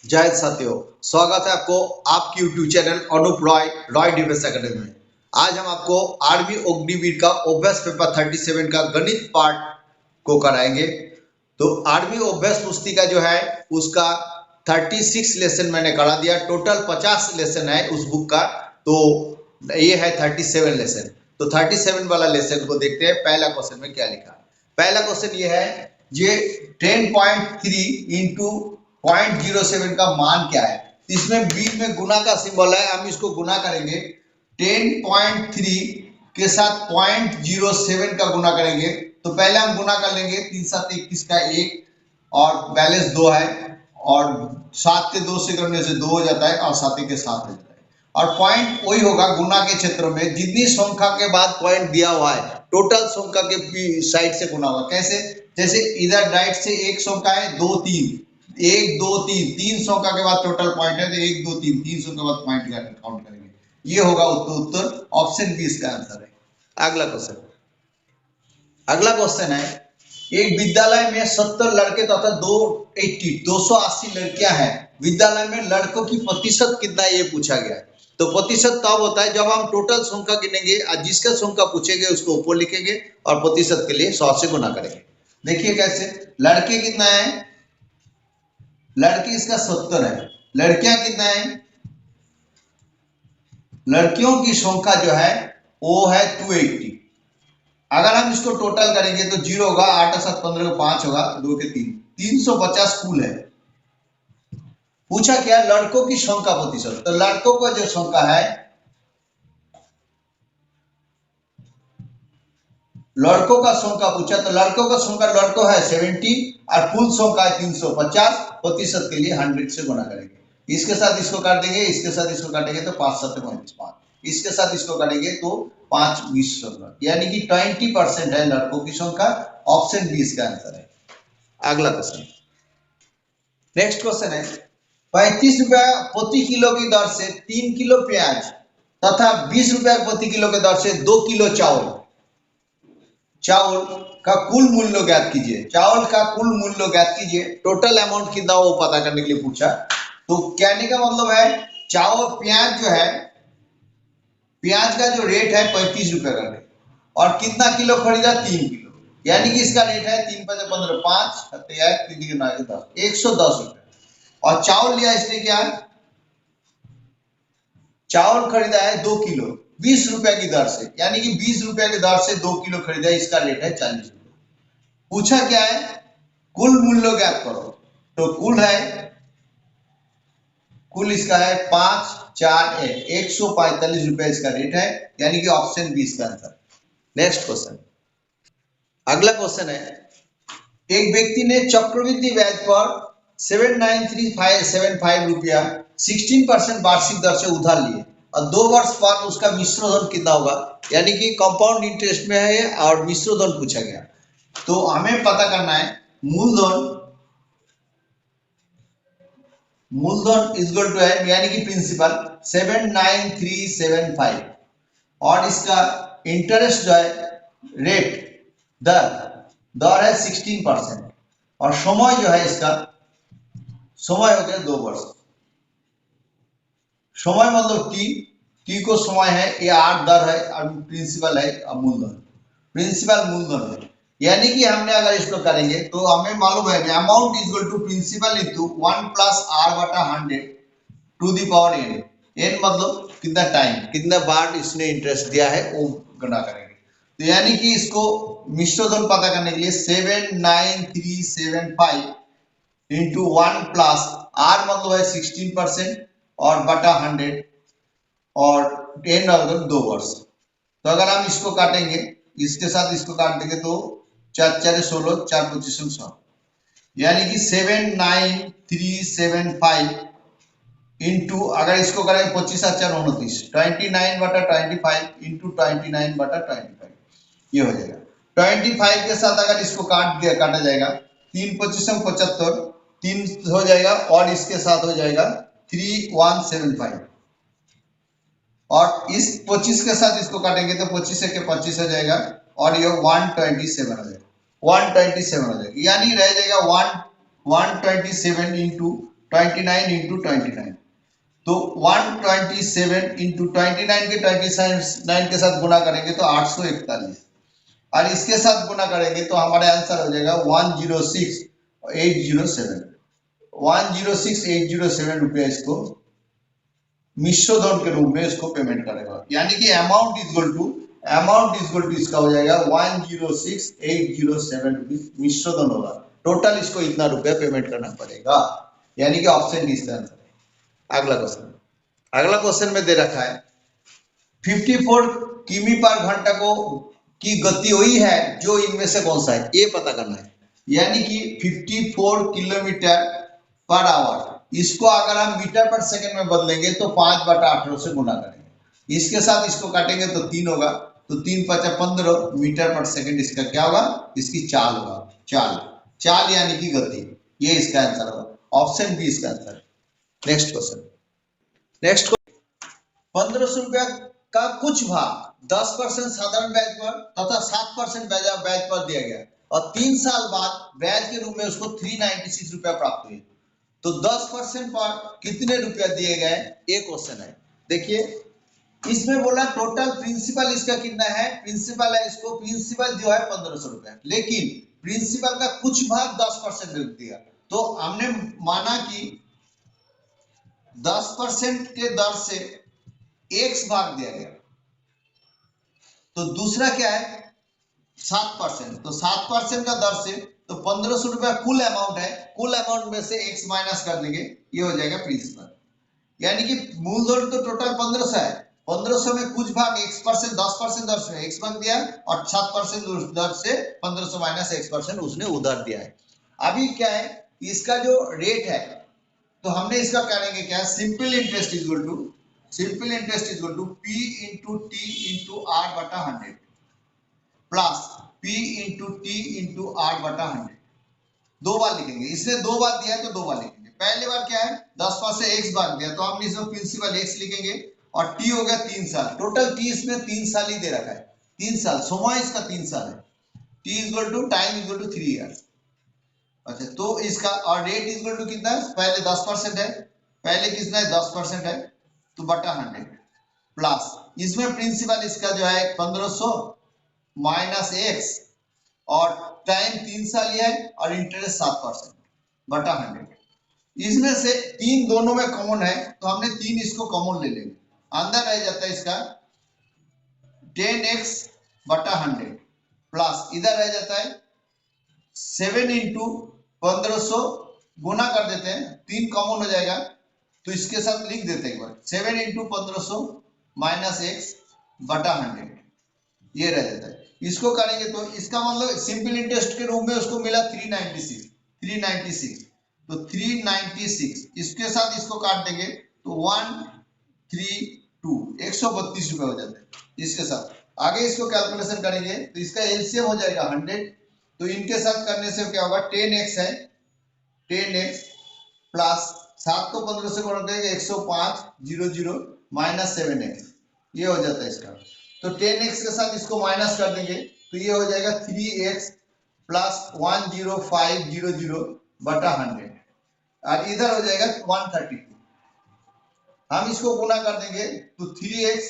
जय हिंद साथियों, स्वागत है आपको आपकी YouTube channel Anoop Roy Roy defence academy में। आज हम आपको आर्मी अग्निवीर का ओबीएस पेपर 37 का गणित पार्ट को कराएंगे। तो आर्मी ओबीएस पुस्तिका जो है उसका 36 लेसन मैंने करा दिया। टोटल 50 लेसन है उस बुक का, तो ये है 37 लेसन। तो 37 वाला लेसन को देखते हैं। पहला क्वेश्चन में क्या लिखा। पहला क्वेश्चन ये है, ये 10.3 इंटू 0.07 का मान क्या है। इसमें बीच में गुना का सिंबल है, हम इसको गुना करेंगे। 10.3 के साथ 0.07 का गुना करेंगे। तो पहले हम गुना कर लेंगे। 3 7 21 का 1 और बैलेंस 2 है, और 7 के 2 से करने से 2 हो जाता है और 7 के 7 हो जाता है। और पॉइंट वही होगा गुना के क्षेत्र में, जितनी संख्या के बाद पॉइंट दिया हुआ है टोटल संख्या के साइड से गुना होगा। कैसे? जैसे इधर राइट से एक संख्या है 2 3, 1 2 3, 3 संख्या के बाद टोटल पॉइंट है, तो 1 2 3 300 के बाद पॉइंट काउंट करेंगे। ये होगा उत्तर। ऑप्शन बी इसका आंसर है। अगला क्वेश्चन है, एक विद्यालय में 70 लड़के तथा 280 लड़कियां हैं। विद्यालय में लड़कों की प्रतिशत कितना है ये पूछा गया है। तो प्रतिशत तब होता है जब हम टोटल संख्या गिनेंगे और जिसका संख्या पूछेंगे उसको ऊपर लिखेंगे और प्रतिशत के लिए 100 से गुना करेंगे। देखिए कैसे। लड़के कितना है, लड़के इसका 70 है। लड़कियां कितना है, लड़कियों की संख्या जो है वो है 280। अगर हम इसको टोटल करेंगे तो 0 होगा, 8 7 15 5 होगा, 2 के 3, 350 कुल है। पूछा क्या, लड़कों की संख्या प्रतिशत। तो लड़कों का जो संख्या है, लड़कों का संख्या पूछा, तो लड़कों का संख्या लड़कों है 70 और कुल संख्या है 350। प्रतिशत के लिए 100 से गुना करेंगे। इसके साथ इसको काट देंगे, इसके साथ इसको काटेंगे तो 5 7 35 5, इसके साथ इसको काटेंगे तो 5 20 15, यानी कि 20% है लड़कों की संख्या। ऑप्शन बी इसका आंसर है। अगला क्वेश्चन, नेक्स्ट क्वेश्चन है, 35 रुपया प्रति किलो की दर से 3 किलो प्याज तथा 20 रुपया प्रति किलो के दर से 2 किलो चावल का कुल मूल्य ज्ञात कीजिए। चावल का कुल मूल्य ज्ञात कीजिए। टोटल अमाउंट कितना वो पता करने के लिए पूछा। तो कहने का मतलब है, चावल प्याज जो है, प्याज का जो रेट है 35 रुपए का रेट, और कितना किलो खरीदा, 3 किलो, यानी कि इसका रेट है 3 5 15 5 10 110 रुपए। और चावल लिया इसने क्या, चावल खरीदा है 2 किलो 20 रुपए की दर से, यानी कि 20 रुपए की दर से 2 किलो खरीदा है, इसका रेट है 40 रुपए। पूछा क्या है, कुल मूल्य ज्ञात करो। तो कुल इसका है 5 4 145 रुपए इसका रेट है, यानी कि ऑप्शन बी इसका आंसर। नेक्स्ट क्वेश्चन, अगला क्वेश्चन है, एक व्यक्ति ने चक्रवृद्धि ब्याज पर 79375 रुपया 16% वार्षिक दर से उधार लिए और 2 वर्ष बाद उसका मिश्र धन कितना होगा। यानी कि कंपाउंड इंटरेस्ट में है और मिश्र धन पूछा गया। तो हमें पता करना है, मूलधन इक्वल टू है, यानी कि प्रिंसिपल 79375, और इसका इंटरेस्ट जो है रेट दर है 16%, और समय जो है इसका, समय हो गया 2 वर्ष। समय मतलब टी को समय है, ये 8 दर है और प्रिंसिपल है और मूलधन, प्रिंसिपल मूलधन है। यानी कि हमने अगर इसको करेंगे तो हमें मालूम है amount is equal to principal into 1 plus R बटा 100 to the power N. N मतलब कितना टाइम, कितना बार इसने इंटरेस्ट दिया है वो गणना करेंगे। तो यानी कि इसको मिश्र धन पता करने के लिए 79375 इंटू 1 प्लस आर मतलब है 16% और बटा 100 और 10 अगर 2 वर्ष। तो अगर हम इसको काटेंगे, इसके साथ इसको काट देंगे तो 4 4 16 4 25 100, यानी कि 79375 इंटू, अगर इसको करें 25 4 29, 29 बटा 25 इंटू 29 बटा 25, ये हो जाएगा। 25 के साथ अगर इसको काटा जाएगा, 3 25 75, 3 हो जाएगा और इसके साथ हो जाएगा 3175, और इस 25 के साथ इसको काटेंगे तो 25 के 25 हो जाएगा और ये 127 हो जाएगा, 127 हो जाएगा, यानी रह जाएगा 127 इंटू 29 इंटू 29, तो 127 इंटू 29 के 29 के साथ गुना करेंगे तो 841, और इसके साथ गुना करेंगे तो हमारा आंसर हो जाएगा 106,807 106,807 रुपया इसको मिश्र धन के रूप में इसको पेमेंट करेगा, यानी कि अमाउंट इज इक्वल टू इसका हो जाएगा 106,807 रुपीज मिश्र धन होगा। टोटल इसको इतना रुपया पेमेंट करना पड़ेगा, यानी कि ऑप्शन डी इसका आंसर है। अगला क्वेश्चन में दे रखा है 54 किमी पर घंटा को की गति हुई है, जो इनमें से कौन सा है, ये पता करना है। यानी कि 54 किलोमीटर पर आवर, इसको अगर हम मीटर पर सेकंड में बदलेंगे तो 5/18 से गुना करेंगे, इसके साथ इसको काटेंगे तो 3 होगा, तो 3×5 = 15 मीटर पर सेकंड इसका क्या होगा, इसकी चाल होगा, चाल यानी कि गति, ये इसका आंसर होगा, ऑप्शन बी इसका आंसर है। नेक्स्ट क्वेश्चन 1500 रुपया का कुछ भाग 10% साधारण ब्याज पर तथा 7% ब्याज पर दिया गया और 3 साल बाद ब्याज के रूप में उसको 396 रुपया प्राप्त हुए, तो 10% पर कितने रुपया दिए गए, ये क्वेश्चन है। देखिए इसमें बोला टोटल प्रिंसिपल इसका कितना है, प्रिंसिपल है, इसको प्रिंसिपल जो है 1500 रुपया, लेकिन प्रिंसिपल का कुछ भाग 10% दिया, तो हमने माना कि 10% के दर से x भाग दिया गया, तो दूसरा क्या है 7%, तो 7% का दर से, तो 1500 रुपया कुल अमाउंट है, कुल अमाउंट में से x माइनस कर देंगे, ये हो जाएगा प्रिंसिपल, यानी कि मूलधन तो टोटल 1500 है, 1500 में कुछ भाग x% 10% दर से x भाग दिया और 7% दर से 1500 माइनस x% उसने उधर दिया है। अभी क्या है इसका जो रेट है, तो हमने इसका करेंगे क्या, simple interest is equal to P into T into R/100 plus P into T into R/100, दो बार लिखेंगे, इसने दो बार दिया है तो दो बार लिखेंगे। पहली बार क्या है 10% से x भाग दिया, तो हम इसमें प्रिंसिपल x लिखेंगे और t हो गया 3 साल, टोटल t इसमें 3 साल ही दे रखा है, 3 साल, समय इसका 3 साल है, t equal to time equal to 3 years. अच्छा, तो इसका और रेट इक्वल टू कितना है, पहले 10% है, पहले कितना है 10% है, तो बटा 100 प्लस इसमें प्रिंसिपल इसका जो है 1500 माइनस x और टाइम 3 साल ही है और इंटरेस्ट 7% बटा 100, इसमें से 3 दोनों में कॉमन है, तो हमने 3 इसको कॉमन ले लेंगे, अंदर रह जाता है इसका 10x बटा 100 प्लस इधर रह जाता है 7 इंटू 1500 गुना कर देते हैं, 3 कॉमन हो जाएगा, तो इसके साथ लिख देते हैं एक बार 7 इंटू 1500 माइनस x बटा 100, ये रह जाता है। इसको करेंगे तो इसका मतलब सिंपल इंटरेस्ट के रूप में उसको मिला 396, तो 396 इसके साथ इसको काट देंगे तो 132 132 रुपए हो जाते हैं। इसके साथ आगे इसको कैलकुलेशन करेंगे तो इसका एलसीएम हो जाएगा 100, तो इनके साथ करने से क्या होगा 10x है, 10x प्लस 7 को 15 से गुणा करेंगे 105 00 माइनस 7x, ये हो जाता है इसका, तो 10x के साथ इसको माइनस कर देंगे तो ये हो जाएगा 3x प्लस 10500 बटा 100 और इधर हो जाएगा 132, हम इसको गुना कर देंगे तो 3x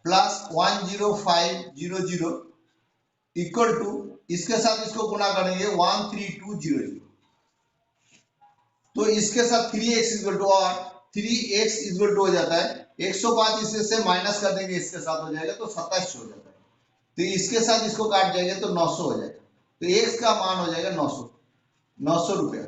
प्लस 10500 इक्वल टू इसके साथ इसको गुना करेंगे 13200, तो इसके साथ 3x इक्वल टू और 3x इक्वल टू हो जाता है 105, इससे से माइनस कर देंगे इसके साथ हो जाएगा तो 2700 हो जाता है, तो इसके साथ इसको काट जाएंगे तो 900 हो जाएगा, तो x का मान हो जाएगा 900 रुपया,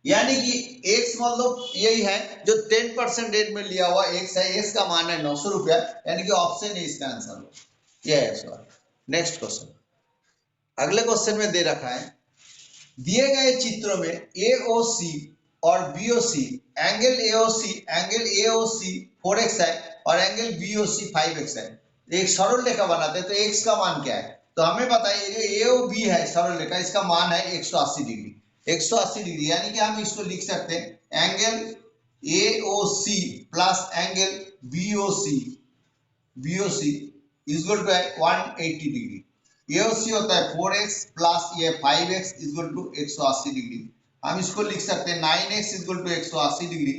यानी कि x मतलब यही है जो 10% रेट में लिया हुआ x है, x का मान है 900 रुपया, यानी कि ऑप्शन है इसका आंसर हो, यह है इसका। नेक्स्ट क्वेश्चन, अगले क्वेश्चन में दे रखा है दिए गए चित्रों में AOC और BOC, एंगल AOC 4x है और एंगल BOC 5x है, एक सरल रेखा बनाते हैं, तो x का मान क्या है, तो हमें पता है ये AOB है सरल रेखा, इसका मान है 180 डिग्री, 180 डिग्री, यानी कि हम इसको लिख सकते हैं angle AOC plus angle BOC equal to है 180 डिग्री, ये उससे होता है 4x प्लस ये 5x इक्वल टू 180 डिग्री। हम इसको लिख सकते हैं 9x इक्वल टू 180 डिग्री।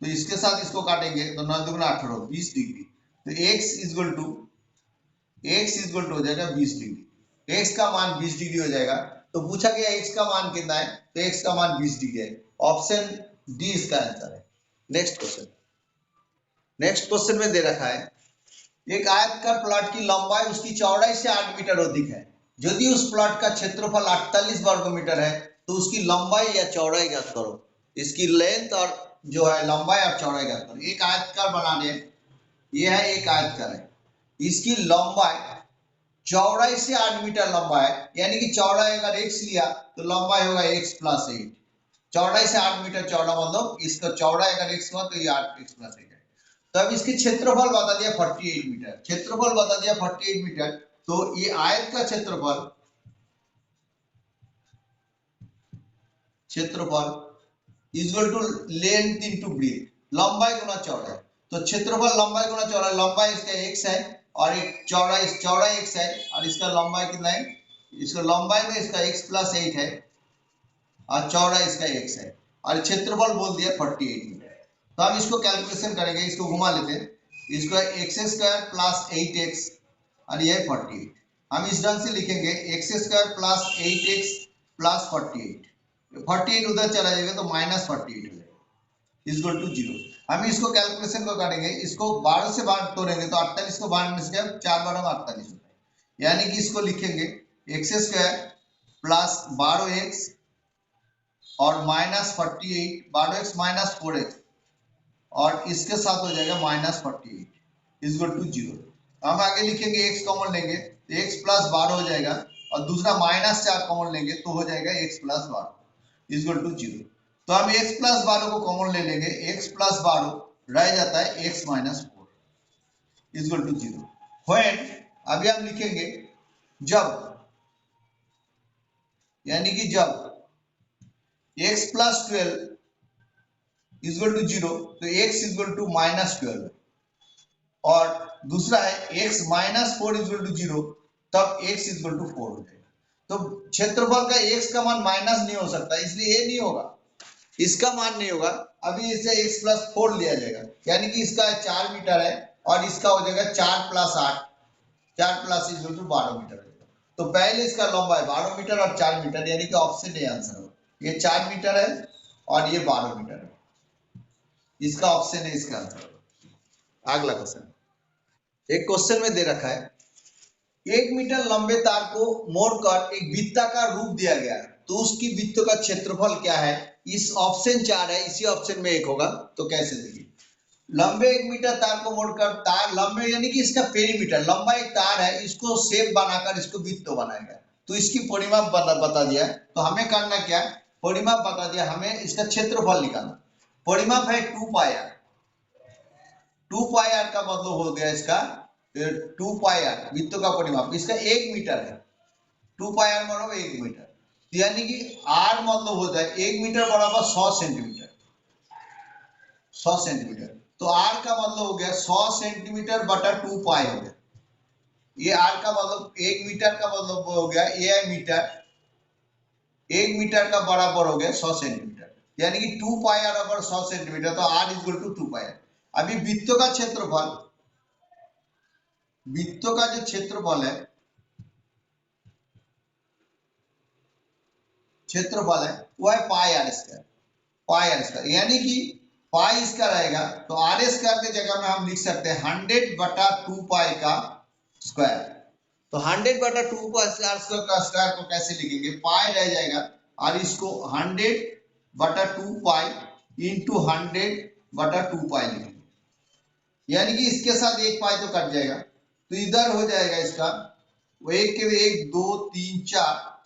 तो इसके साथ इसको काटेंगे तो 9 दूगुना 18 20 डिग्री। तो x इक्वल टू हो जाएगा 20 डिग्री। x का मान 20 डिग्री हो जाएगा। तो पूछा गया x का मान कितना है, तो x का मान 20 डिग्री है। ऑप्शन डी इसका आंसर है। नेक्स्ट क्वेश्चन में दे रखा है एक आयताकार प्लॉट की लंबाई उसकी चौड़ाई से 8 मीटर अधिक है। यदि उस प्लॉट का क्षेत्रफल 48 वर्ग मीटर है तो उसकी लंबाई या चौड़ाई ज्ञात करो। इसकी लेंथ और जो है लंबाई और चौड़ाई ज्ञात करो। एक आयताकार बना दे, ये है एक आयताकार है, इसकी लंबाई चौड़ाई से 8 मीटर लंबा है, यानी कि चौड़ाई अगर x लिया तो लंबाई होगा x प्लस 8। चौड़ाई से 8 मीटर चौड़ा मतलब इसका चौड़ाई अगर x हुआ तो ये 8x प्लस 8 है। तो अब इसकी क्षेत्रफल बता दिया 48 मीटर, क्षेत्रफल बता दिया 48 मीटर। तो ये आयत का क्षेत्रफल equal to length into breadth, लंबाई गुना चौड़ाई। तो क्षेत्रफल लंबाई गुना चौड़ाई, लंबाई इसका x है और एक चौड़ाई x है और इसका लंबाई कितना है, इसका लंबाई में इसका x प्लस 8 है और चौड़ाई इसका x है और क्षेत्रफल बोल दिया 48 मीटर। तो हम इसको कैलकुलेशन करेंगे, इसको घुमा लेते हैं, इसको एक्स स्क्वायर प्लस 8x और ये 48। हम इस ढंग से लिखेंगे x square plus 8x plus 48 उधर चला जाएगा तो माइनस 48 हो जाएगा इक्वल टू 0। हम इसको कैलकुलेशन को करेंगे, इसको 12 से बाहर तोड़ेंगे तो 48 को बाहर में से 4 बार 48 होता है, यानी कि इसको लिखेंगे एक्स स्क्वायर प्लस 12x और माइनस 48, 12x माइनस 4x और इसके साथ हो जाएगा माइनस 48 इक्वल टू 0। हम आगे लिखेंगे x कॉमन लेंगे तो x प्लस 12 हो जाएगा और दूसरा माइनस 4 कॉमन लेंगे तो हो जाएगा x प्लस 12 इक्वल टू 0। तो हम x प्लस 12 को कॉमन ले लेंगे, x प्लस 12 रह जाता है x minus 4 equal to 0। When अभी हम लिखेंगे जब, यानी कि जब x प्लस 12 इक्वल टू 0 तो x इक्वल टू माइनस 12 और दूसरा है x माइनस 4 इक्वल टू 0 तब x इक्वल टू 4 हो जाएगा। तो क्षेत्रफल का x का मान माइनस नहीं हो सकता, इसलिए ये नहीं होगा, इसका मान नहीं होगा। अभी इसे x प्लस 4 लिया जाएगा, यानी कि इसका 4 मीटर है और इसका हो जाएगा 4 plus 8, 4 plus equal to 12 metre हो जाएगा। तो पहले इसका लंबाई 12 मीटर और 4 मीटर, यानी कि ऑप्शन ए आंसर होगा। ये 4 मीटर है और ये 12 मीटर है, इसका ऑप्शन है इसका आंसर होगा। अगला क्वेश्चन, एक क्वेश्चन में दे रखा है 1 मीटर लंबे तार को मोड़कर एक वृत्ताकार रूप दिया गया है, तो उसकी वृत्त का क्षेत्रफल क्या है। इस ऑप्शन 4 है, इसी ऑप्शन में एक होगा, तो कैसे देखिए। लंबे 1 मीटर तार को मोड़कर, तार लंबे यानी कि इसका पेरीमीटर, लंबा एक तार है, इसको शेप बनाकर इसको वृत्त बनाएगा, तो इसकी परिमाप बता दिया है। तो हमें करना क्या है, परिमाप बता दिया, हमें इसका क्षेत्रफल निकालना। परिमाप है 2 पाई आर, 2 पाई आर का मतलब हो गया इसका 2 पाई आर वृत्त का परिमाप, इसका 1 मीटर है। 2 पाई आर मतलब 1 मीटर, यानी कि आर मतलब होता है 1 मीटर बराबर 100 सेंटीमीटर, 100 सेंटीमीटर। तो आर का मतलब हो गया 100 सेंटीमीटर बटा 2 पाई हो गया। ये आर का मतलब 1 मीटर का मतलब हो गया, ये है मीटर, 1 मीटर का बराबर हो गया 100 सेंटीमीटर, यानी कि 2 पाई आर अगर 100 सेंटीमीटर तो R equal to 2 pi R. अभी वृत्त का क्षेत्रफल, वृत्तों का जो क्षेत्रफल है वो है pi r square, pi r square, यानी कि पाई इसका रहेगा तो आर स्क्वायर की जगह में हम लिख सकते हैं 100 बटा 2 पाई का स्क्वायर। तो 100 बटा 2 पाई स्क्वायर का स्क्वायर को कैसे लिखेंगे, पाई रह जाएगा और इसको 100 बटा 2 पाई इंटू 100 बटा 2 पाई लिखेंगे, यानी कि इसके साथ एक पाई तो कट जाएगा, तो इधर हो जाएगा इसका वो एक के 1 2 3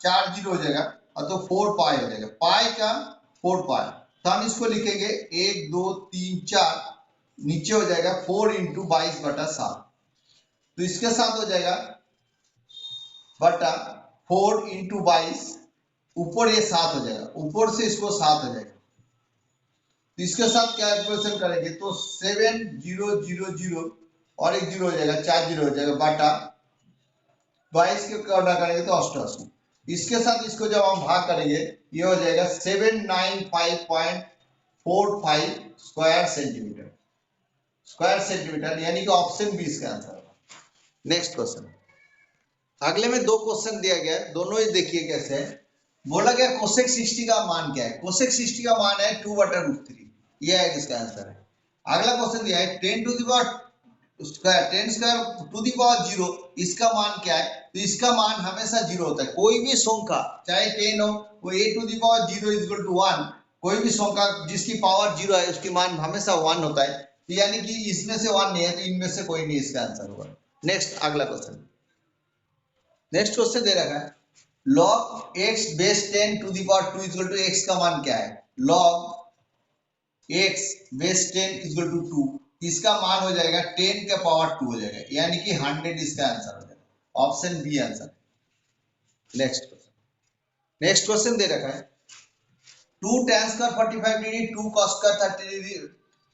4 जीरो हो जाएगा और तो 4 पाई हो जाएगा, पाई का 4 पाई। तो हम इसको लिखेंगे 1 2 3 4, नीचे हो जाएगा 4 इंटू 22 बटा 7, तो इसके साथ हो जाएगा बटा 4 इंटू 22, ऊपर ये 7 हो जाएगा, ऊपर से इसको 7 हो जाएगा, तो इसके साथ कैलकुलेशन करेंगे तो 7 0 0 0 और एक जीरो हो जाएगा, 4 जीरो हो जाएगा बटा 22 के गुणा करेंगे तो 88। इसके साथ इसको जब हम भाग करेंगे ये हो जाएगा 795.45 स्क्वायर सेंटीमीटर, यानी कि ऑप्शन बी इसका आंसर होगा। नेक्स्ट क्वेश्चन, अगले में दो क्वेश्चन दिया गया है, दोनों ही देखिए कैसे है। बोला गया कोसेक 60 का मान क्या है। कोसेक 60 का मान है 2/√3, ये है इसका आंसर है। अगला क्वेश्चन दिया है 10 to the power square 10 square to the power 0, इसका मान क्या है। तो इसका मान हमेशा 0 होता है। कोई भी संख्या चाहे 10 हो वो a to the power 0 equal to 1, कोई भी संख्या जिसकी पावर 0 है उसकी मान हमेशा 1 होता है। तो यानी कि इसमें से 1 नहीं है तो इनमें से कोई नहीं इसका आंसर होगा। नेक्स्ट अगला क्वेश्चन, नेक्स्ट क्वेश्चन दे रखा है log x base 10 to the power 2 equal to x का मान क्या है। log x base 10 equal to 2, इसका मान हो जाएगा 10 के पावर 2 हो जाएगा, यानी कि 100 इसका आंसर हो जाएगा। Option B answer. Next question दे रखा है 2 tan square 45 degree 2 cos square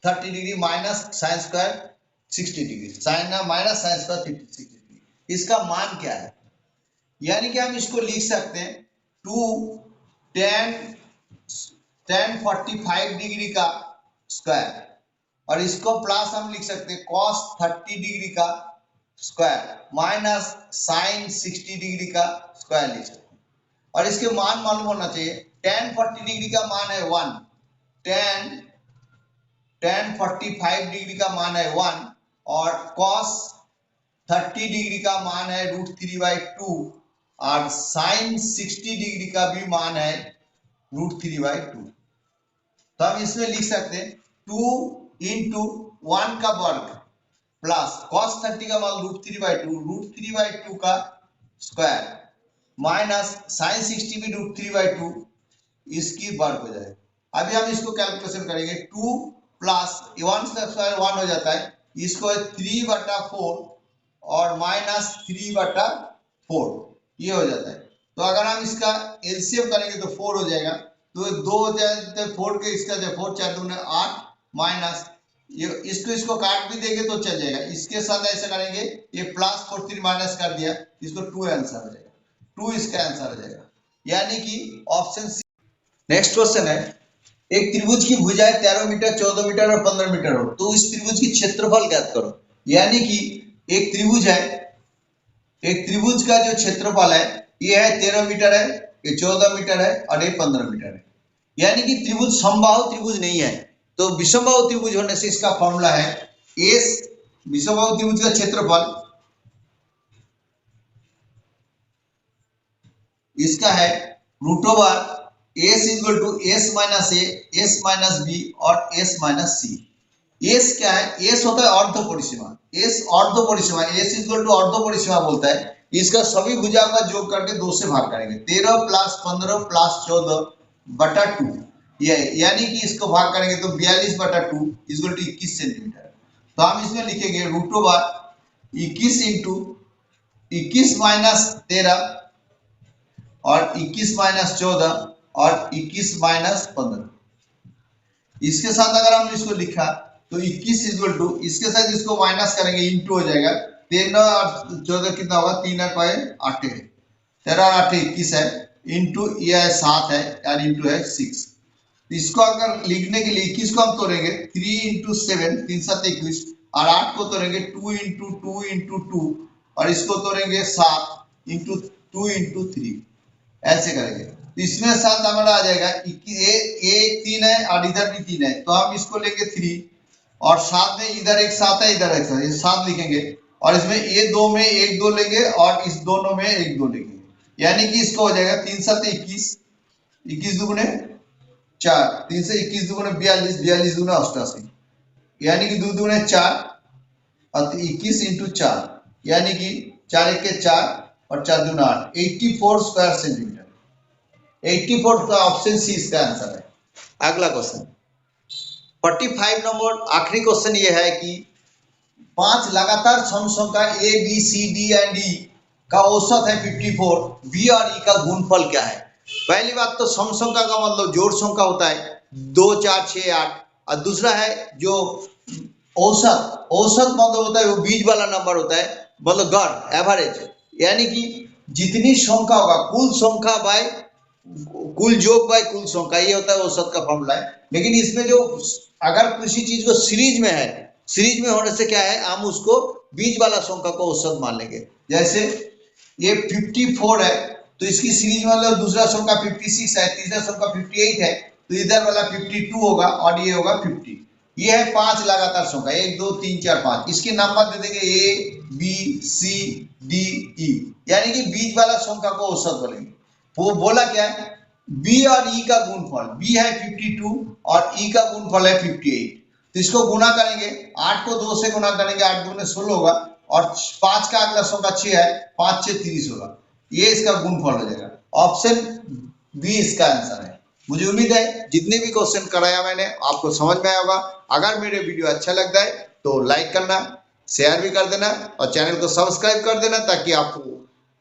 30 degree minus sin square 60 degree, sin minus sin square 60 degree, इसका मान क्या है। यानी कि हम इसको लिख सकते हैं 2 tan 45 डिग्री का स्क्वायर और इसको प्लस हम लिख सकते हैं cos 30 डिग्री का स्क्वायर माइनस sin 60 डिग्री का स्क्वायर लिख सकते हैं। और इसके मान मालूम होना चाहिए। tan 40 डिग्री का मान है 1, tan 45 डिग्री का मान है 1 और cos 30 डिग्री का मान है √3/2 और sin 60 डिग्री का भी मान है √3/2। तो हम इसमें लिख सकते हैं 2 इंटू 1 का वर्ग प्लस cos 30 का मान √3/2 का स्क्वायर माइनस sin 60 भी √3/2 इसकी वर्ग हो जाएगा। अभी हम इसको कैलकुलेशन करेंगे 2 प्लस 1 का स्क्वायर 1 हो जाता है, इसको 3/4 और माइनस 3/4 ये हो जाता है। तो अगर हम इसका एलसीएम करेंगे तो 4 हो जाएगा, तो 2 हो जाए 4 के इसका 4 4 दूने 8 माइनस ये इसको काट भी देंगे तो चल जाएगा। इसके साथ ऐसा करेंगे ये प्लस 4 3 माइनस कर दिया, इसको 2 आंसर हो जाएगा, 2 इसका आंसर हो जाएगा, यानी कि ऑप्शन सी। नेक्स्ट क्वेश्चन है एक त्रिभुज की भुजाएं 13 मीटर 14 मीटर और 15 मीटर हो तो इस त्रिभुज की क्षेत्रफल ज्ञात करो। यानी कि एक त्रिभुज है, एक त्रिभुज का जो क्षेत्रफल है ये है 13 मीटर है, ये 14 मीटर है और ये 15 मीटर है। यानी कि त्रिभुज समबाहु त्रिभुज नहीं है। तो विषमबाहु त्रिभुज होने से इसका फॉर्मूला है एस, विषमबाहु त्रिभुज का क्षेत्रफल इसका है √s equal to s minus A, s minus B और s माइनस सी। एस क्या है, एस होता है अर्ध परिसीमा, एस अर्ध परिसीमा, एस इक्वल टू अर्ध परिसीमा बोलता है। इसका सभी भुजाओं का योग करके 2 से भाग करेंगे, 13 प्लस 15 प्लस 14/2 ये, यानी कि इसको भाग करेंगे तो 42/2 इक्वल टू 21 सेंटीमीटर। तो हम इसमें लिखेंगे √21 इंटू 21 माइनस 13 और 21 माइनस 14 और 21 माइनस 15। इसके साथ अगर हम इसको लिखा तो 21 इक्वल टू इसके साथ इसको माइनस करेंगे इंटू हो जाएगा 13 और 14 कितना होगा 3 और 8 है, 13 और 8 21 है, इंटू ये 7 है और इंटू है 6। इसको अगर लिखने के लिए 21 को हम तोड़ेंगे 3 इंटू 7 3 7 21 और 8 को तोड़ेंगे 2 इंटू 2 इंटू 2 और इसको तोड़ेंगे 7 इंटू 2 इंटू 3, ऐसे करेंगे। तो इसमें साथ हमारा आ जाएगा ये 3 है और इधर भी 3 है, तो हम इसको लेंगे 3 और साथ में इधर एक 7 है इधर एक 7 ये 7 लिखेंगे और इसमें ये 2 में 1 2 लेंगे और इस दोनों में 1 2 लेंगे, यानी कि इसको हो जाएगा 3 7 21 21 दूने 4 3 से 21 दूने 42 42 दूने 88, यानी कि 2 दूने 4 और 21 इंटू 4 यानी कि 4 1 के 4 और 4 दूने 8 84 स्क्वायर सेंटीमीटर। 84 का ऑप्शन सी इसका आंसर है। अगला क्वेश्चन 45 नंबर आखिरी क्वेश्चन ये है कि 5 लगातार सम संख्या A B C D and E का औसत है 54, बी और ई का गुणनफल क्या है। पहली बात तो सम संख्या का मतलब जोड़ संख्या होता है 2 4 6 8 और दूसरा है जो औसत, औसत मतलब होता है वो बीच वाला नंबर होता है, मतलब गढ़ एवरेज, यानी कि जितनी संख्या होगा कुल संख्या बाय कुल योग बाय कुल संख्या, ये होता है औसत का फॉर्मूला है। लेकिन इसमें जो अगर किसी चीज को सीरीज में है, सीरीज में होने से क्या है, हम उसको बीच वाला संख्या को औसत मान लेंगे। जैसे ये 54 है तो इसकी सीरीज मतलब दूसरा संख्या 56 है, तीसरा संख्या 58 है, तो इधर वाला 52 होगा और ये होगा 50। ये है 5 लगातार संख्या, 1 2 3 4 5। इसके नंबर दे देंगे A B C D E, यानी कि बीच वाला संख्या को औसत बोलेंगे। वो बोला क्या है, B और E का गुणफल, B है 52 और E का गुणफल है 58। तो इसको गुना करेंगे, 8 को 2 से गुना करेंगे, 8 दूनी 16 होगा, और 5 का अगला संख्या 6 है, 5 6 30 होगा। ये इसका गुणफल हो जाएगा। ऑप्शन बी इसका आंसर है। मुझे उम्मीद है जितने भी क्वेश्चन कराया मैंने आपको समझ में आया होगा। अगर मेरे वीडियो अच्छा लगता है तो लाइक करना, शेयर भी कर देना और चैनल को सब्सक्राइब कर देना, ताकि आपको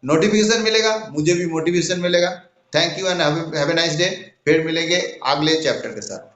नोटिफिकेशन मिलेगा, मुझे भी मोटिवेशन मिलेगा। Thank you and have a nice day. फिर मिलेंगे अगले चैप्टर के साथ।